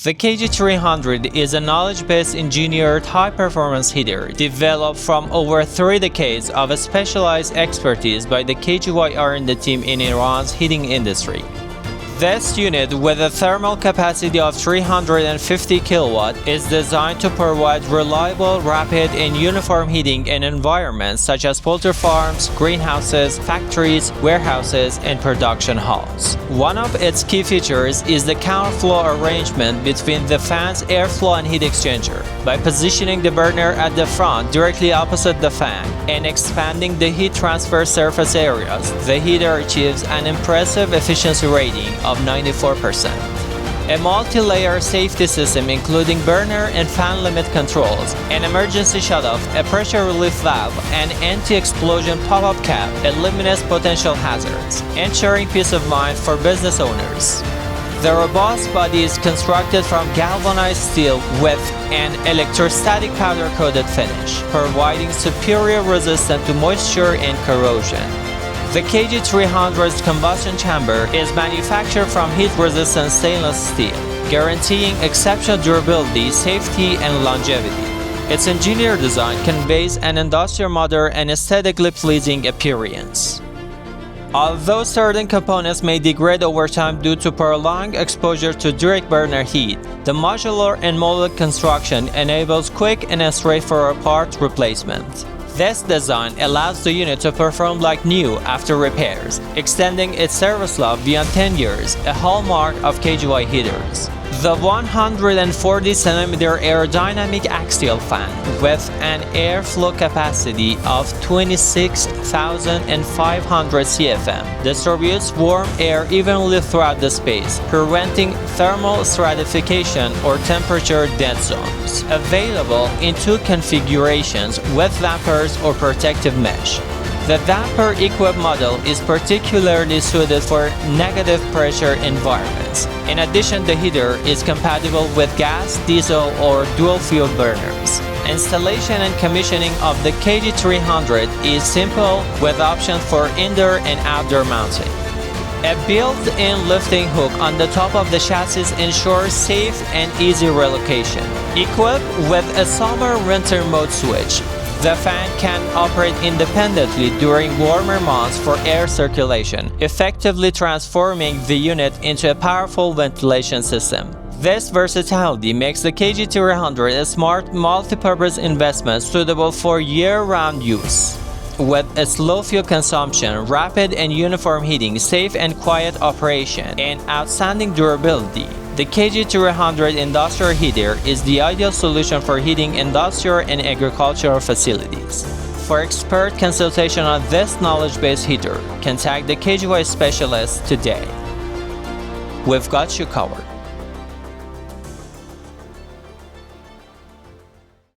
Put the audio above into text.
The KG300 is a knowledge-based engineered high-performance heater developed from over 3 decades of specialized expertise by the KGY R&D team in Iran's heating industry. This unit, with a thermal capacity of 350 kW, is designed to provide reliable, rapid, and uniform heating in environments such as poultry farms, greenhouses, factories, warehouses, and production halls. One of its key features is the counterflow arrangement between the fan's airflow and heat exchanger. By positioning the burner at the front directly opposite the fan and expanding the heat transfer surface areas, the heater achieves an impressive efficiency rating of 94%. A multi-layer safety system including burner and fan limit controls, an emergency shutoff, a pressure relief valve, and anti-explosion pop-up cap eliminates potential hazards, ensuring peace of mind for business owners. The robust body is constructed from galvanized steel with an electrostatic powder-coated finish, providing superior resistance to moisture and corrosion. The KG300's combustion chamber is manufactured from heat-resistant stainless steel, guaranteeing exceptional durability, safety, and longevity. Its engineered design conveys an industrial modern and aesthetically pleasing appearance. Although certain components may degrade over time due to prolonged exposure to direct burner heat, the modular and molded construction enables quick and straightforward part replacement. This design allows the unit to perform like new after repairs, extending its service life beyond 10 years, a hallmark of KGY heaters. The 140 cm aerodynamic axial fan, with an airflow capacity of 26,500 CFM, distributes warm air evenly throughout the space, preventing thermal stratification or temperature dead zones. Available in 2 configurations with dampers or protective mesh. The damper-equipped model is particularly suited for negative pressure environments. In addition, the heater is compatible with gas, diesel, or dual-fuel burners. Installation and commissioning of the KG300 is simple, with options for indoor and outdoor mounting. A built-in lifting hook on the top of the chassis ensures safe and easy relocation. Equipped with a summer-winter mode switch, the fan can operate independently during warmer months for air circulation, effectively transforming the unit into a powerful ventilation system. This versatility makes the KG300 a smart, multi-purpose investment suitable for year-round use. With its low fuel consumption, rapid and uniform heating, safe and quiet operation, and outstanding durability, the KG300 industrial heater is the ideal solution for heating industrial and agricultural facilities. For expert consultation on this knowledge-based heater, contact the KGY specialist today. We've got you covered.